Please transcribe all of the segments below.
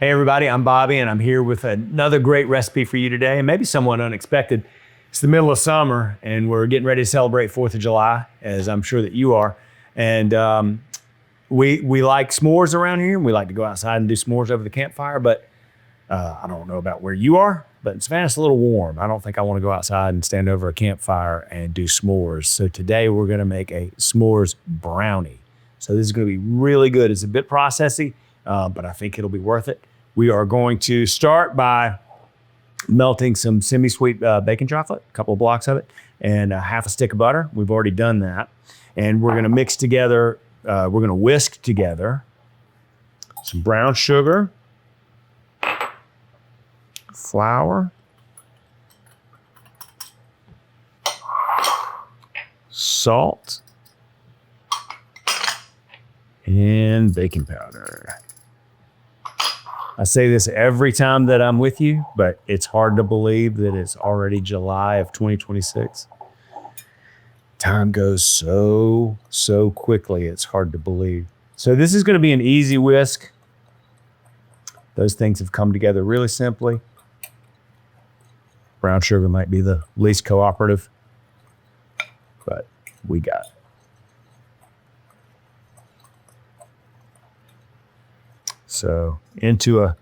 Hey everybody, I'm Bobby and I'm here with another great recipe for you today, and maybe somewhat unexpected. It's the middle of summer and we're getting ready to celebrate 4th of July, as I'm sure that you are. And we like s'mores around here, and we like to go outside and do s'mores over the campfire, but I don't know about where you are, but in Savannah it's a little warm. I don't think I want to go outside and stand over a campfire and do s'mores. So today we're gonna make a s'mores brownie. So this is gonna be really good. It's a bit processy, but I think it'll be worth it. We are going to start by melting some semi-sweet baking chocolate, a couple of blocks of it, and half a stick of butter. We've already done that. And we're gonna mix together, we're gonna whisk together some brown sugar, flour, salt, and baking powder. I say this every time that I'm with you, but it's hard to believe that it's already July of 2026. Time goes so quickly, it's hard to believe. So this is gonna be an easy whisk. Those things have come together really simply. Brown sugar might be the least cooperative, but we got it. So into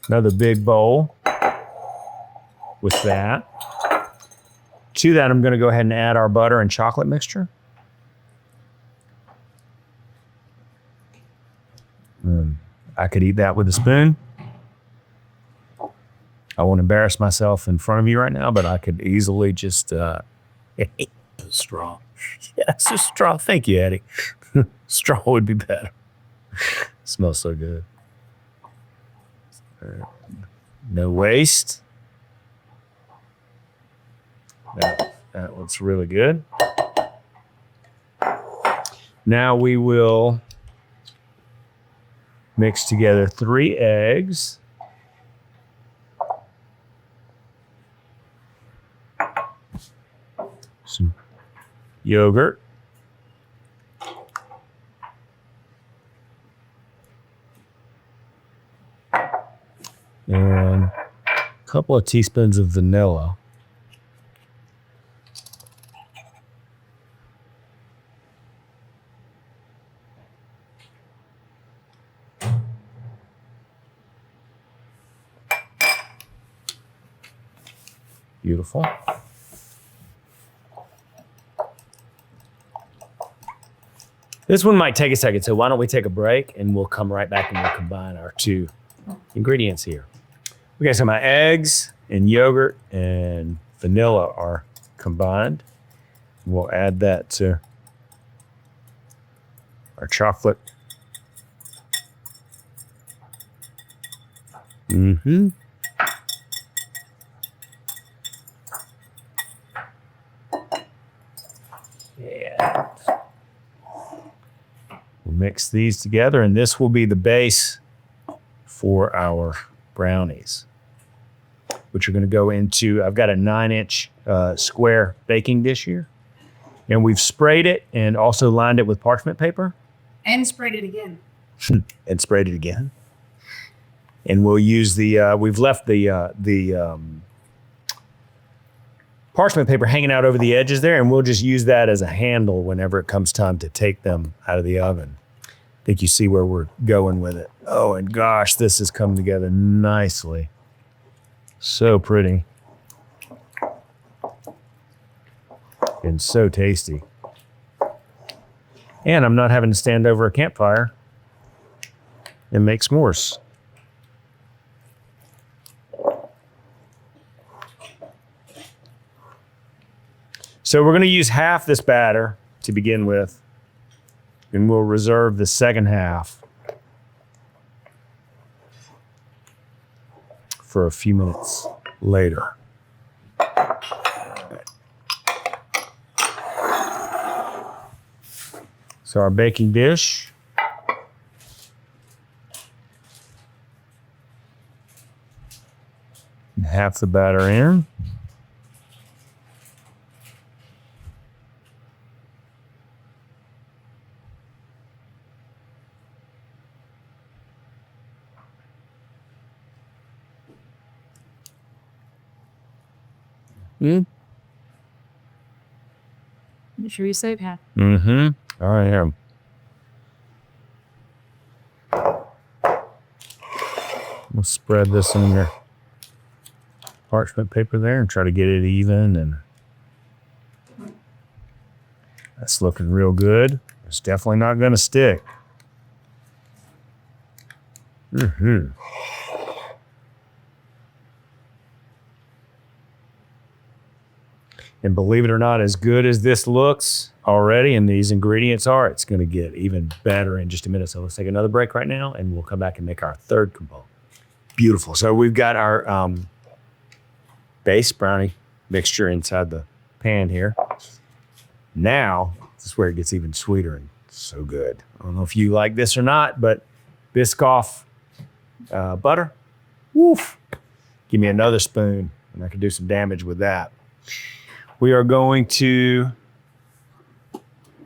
another big bowl with that. To that, I'm going to go ahead and add our butter and chocolate mixture. I could eat that with a spoon. I won't embarrass myself in front of you right now, but I could easily just a straw. Yes, a straw. Thank you, Eddie. Straw would be better. Smells so good. No waste. That looks really good. Now we will mix together 3 eggs. Some yogurt. And a couple of teaspoons of vanilla. Beautiful. This one might take a second, so why don't we take a break and we'll come right back and we'll combine our 2 ingredients here. Okay, so my eggs and yogurt and vanilla are combined. We'll add that to our chocolate. Yeah. We'll mix these together, and this will be the base for our brownies, which are going to go into, I've got a 9-inch square baking dish here, and we've sprayed it and also lined it with parchment paper. And sprayed it again. And sprayed it again. And we'll use the, we've left the parchment paper hanging out over the edges there, and we'll just use that as a handle whenever it comes time to take them out of the oven. I think you see where we're going with it. Oh, and gosh, this has come together nicely. So pretty. And so tasty. And I'm not having to stand over a campfire and make s'mores. So we're going to use half this batter to begin with, and we'll reserve the second half for a few minutes later. So our baking dish. Half the batter in. Mm. Make sure you say Pat. Mm-hmm. I am. We'll spread this on your parchment paper there and try to get it even, and that's looking real good. It's definitely not going to stick. And believe it or not, as good as this looks already and these ingredients are, it's going to get even better in just a minute. So let's take another break right now, and we'll come back and make our third component. Beautiful. So we've got our base brownie mixture inside the pan here. Now, this is where it gets even sweeter and so good. I don't know if you like this or not, but Biscoff butter, woof. Give me another spoon, and I can do some damage with that. We are going to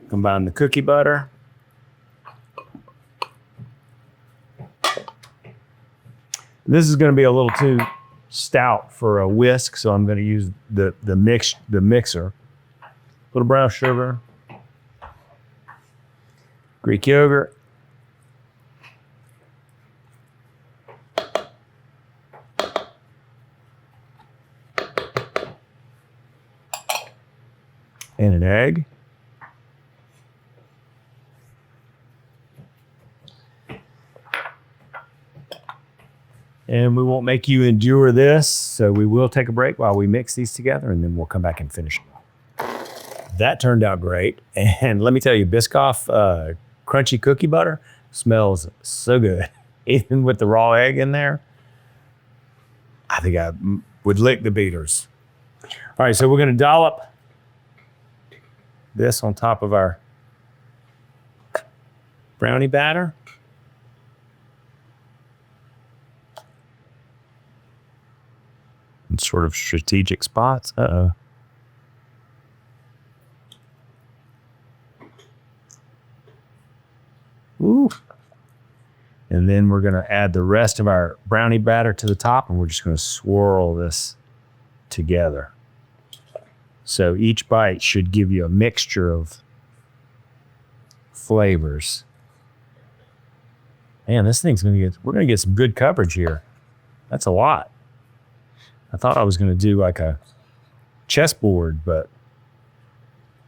combine the cookie butter. This is going to be a little too stout for a whisk, so I'm going to use the mixer. A little brown sugar, Greek yogurt, and an egg. And we won't make you endure this, so we will take a break while we mix these together, and then we'll come back and finish them. That turned out great. And let me tell you, Biscoff crunchy cookie butter smells so good. Even with the raw egg in there, I think I would lick the beaters. All right, so we're going to dollop this on top of our brownie batter. In sort of strategic spots. Uh-oh. Ooh. And then we're going to add the rest of our brownie batter to the top, and we're just going to swirl this together. So each bite should give you a mixture of flavors. Man, this thing's going to get, we're going to get some good coverage here. That's a lot. I thought I was going to do like a chessboard, but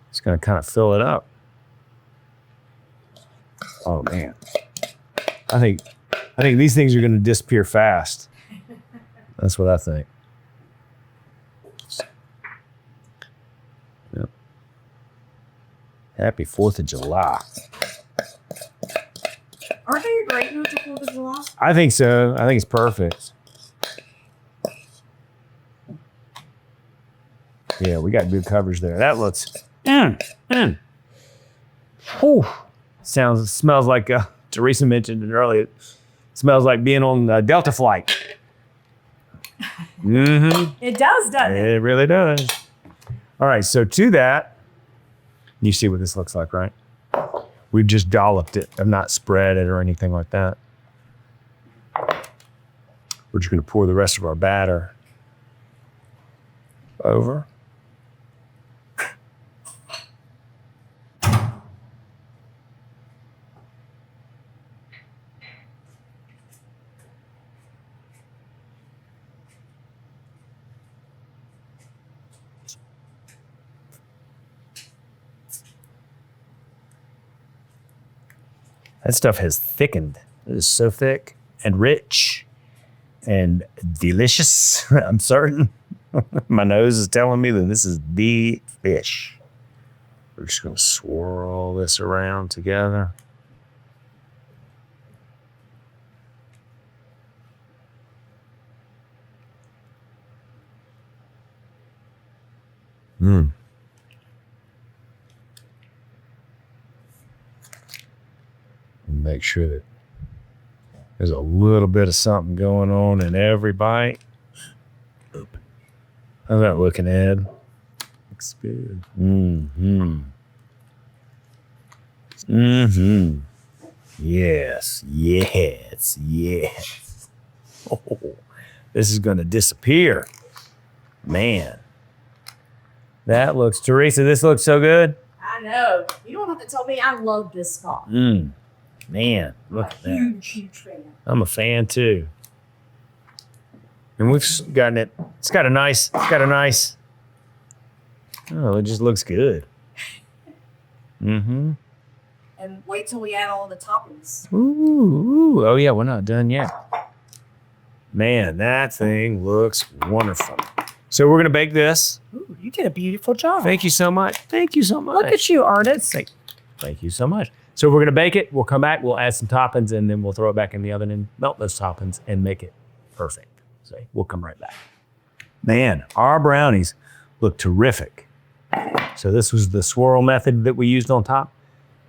it's going to kind of fill it up. Oh man. I think these things are going to disappear fast. That's what I think. Yep. Happy 4th of July. Aren't they great with the 4th of July? I think so. I think it's perfect. Yeah, we got good coverage there. That looks, smells like, Teresa mentioned it earlier, it smells like being on a Delta flight. Mm-hmm. It does, doesn't it? It really does. All right, so to that, you see what this looks like, right? We've just dolloped it. I've not spread it or anything like that. We're just going to pour the rest of our batter over. That stuff has thickened. It is so thick and rich and delicious. I'm certain. My nose is telling me that this is the fish. We're just going to swirl this around together. Make sure that there's a little bit of something going on in every bite. How's that looking, Ed? Looks good. Yes. Oh, this is going to disappear. Man, That looks, Teresa, this looks so good. I know. You don't have to tell me I love this stuff. Man, look at that. Huge fan. I'm a fan too. And we've gotten it. It's got a nice. Oh, it just looks good. Mm-hmm. And wait till we add all the toppings. Ooh. Oh yeah, we're not done yet. Man, that thing looks wonderful. So we're gonna bake this. Ooh, you did a beautiful job. Thank you so much. Thank you so much. Look at you, artist. Thank you so much. So we're gonna bake it. We'll come back. We'll add some toppings, and then we'll throw it back in the oven and melt those toppings and make it perfect. So we'll come right back. Man, our brownies look terrific. So this was the swirl method that we used on top.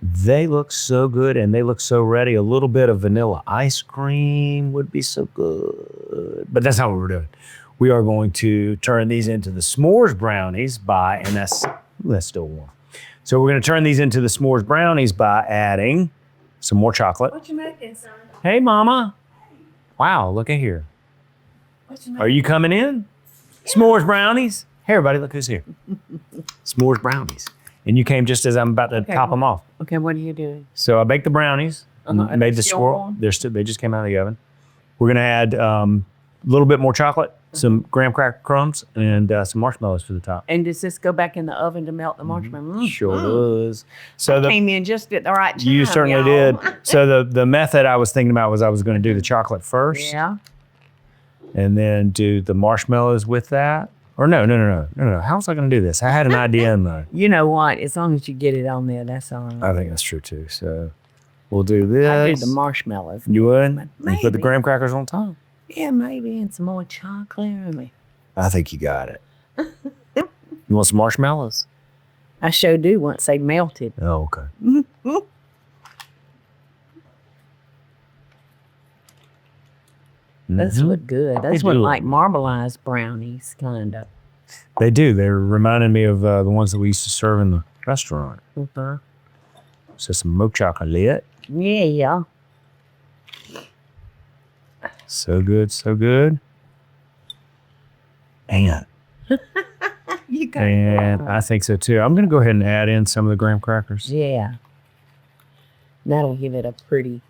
They look so good and they look so ready. A little bit of vanilla ice cream would be so good. But that's not what we're doing. We are going to turn these into the s'mores brownies and that's still warm. So we're going to turn these into the s'mores brownies by adding some more chocolate. What you making, son? Hey, Mama. Wow, look at here. What you making? Are you coming in? Yeah. S'mores brownies. Hey, everybody, look who's here. S'mores brownies. And you came just as I'm about to top them off. Okay, what are you doing? So I baked the brownies, made the swirl. On? They just came out of the oven. We're going to add a little bit more chocolate, some graham cracker crumbs, and some marshmallows for the top. And does this go back in the oven to melt the marshmallow? Sure does. So Came in just at the right time. you certainly did. So the method I was thinking about was I was going to do the chocolate first. Yeah. And then do the marshmallows with that. Or no. How was I going to do this? I had an idea in mind. You know what? As long as you get it on there, that's all right. I think that's true too. So we'll do this. I do the marshmallows. You would? And put the Maybe. graham crackers on top. Yeah, maybe. And some more chocolate. I think you got it. You want some marshmallows? I sure do once they melted. Oh, okay. Those look good. Those do look look like good. marbleized brownies, kind of. They do. They're reminding me of the ones that we used to serve in the restaurant. So some milk chocolate. Yeah. So good, so good. Man. You got And I think so too. I'm going to go ahead and add in some of the graham crackers. Yeah. That'll give it a pretty.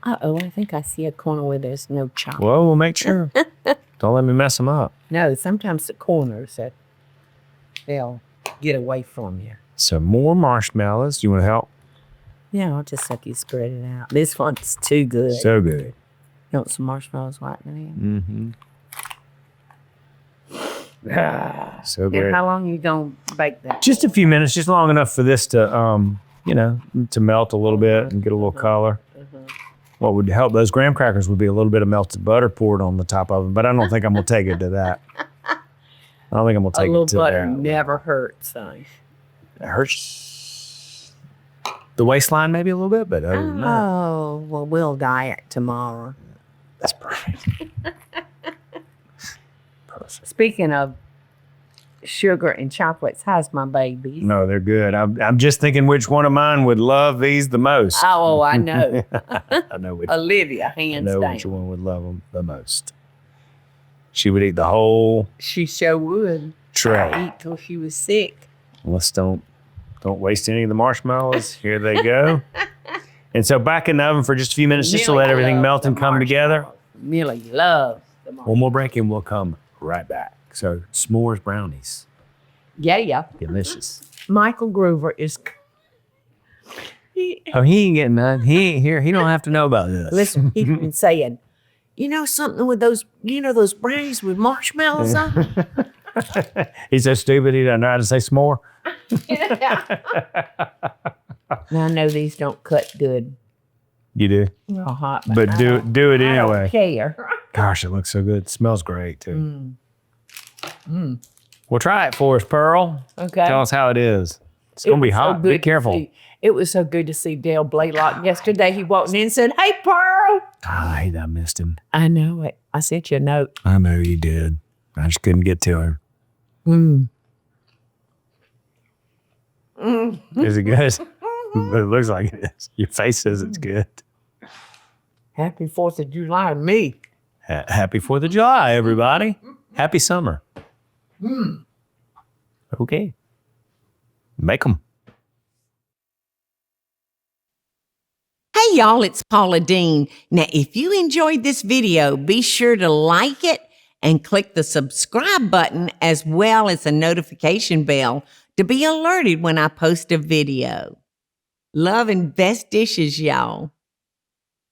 Uh-oh, I think I see a corner where there's no chocolate. Well, we'll make sure. Don't let me mess them up. No, sometimes the corners they'll get away from you. Some more marshmallows. Do you want to help? Yeah, I'll just let you spread it out. This one's too good. So good. You want some marshmallows right in Mm-hmm. So there? great. And how long you gonna bake that? Just a few minutes, just long enough for this to, to melt a little bit and get a little color. What would help those graham crackers would be a little bit of melted butter poured on the top of them, but I don't think I'm gonna take it to that. I don't think I'm gonna A take little it to butter that. never hurts, son. It hurts the waistline maybe a little bit, but other than that, Oh, well, we'll diet tomorrow. that's perfect. Perfect. Speaking of sugar and chocolates, how's my babies? No, they're good. I'm just thinking which one of mine would love these the most. Oh, I know. I know which. Olivia, I hands know down. which one would love them the most. She would eat the whole She sure would. tray. Eat till she was sick. Let's don't waste any of the marshmallows. Here they go. And so back in the oven for just a few minutes, just to Millie let everything loves melt and the come together. marshmallows. Millie loves the marshmallows. One more break and we'll come right back. So s'mores brownies, Yeah. delicious. Michael Groover is. Oh, he ain't getting none. He ain't here. He don't have to know about this. Listen, he's been saying, something with those, those brownies with marshmallows on? He's so stupid he doesn't know how to say s'more. Now, I know these don't cut good You do, real hot, but I do don't- it I don't anyway. care. Gosh, it looks so good. It smells great too. Well, try it for us, Pearl. Okay. Tell us how it is. It's gonna be was so hot. good Be to careful. see- It was so good to see Dale Blaylock yesterday. He walked in and said, "Hey, Pearl." I missed him. I know it. I sent you a note. I know you did. I just couldn't get to him. Is it good? It looks like it is. Your face says it's good. Happy 4th of July to me. Happy 4th of July, everybody. Happy summer. Okay. Make them. Hey y'all, it's Paula Deen. Now, if you enjoyed this video, be sure to like it and click the subscribe button as well as the notification bell to be alerted when I post a video. Love and best dishes, y'all.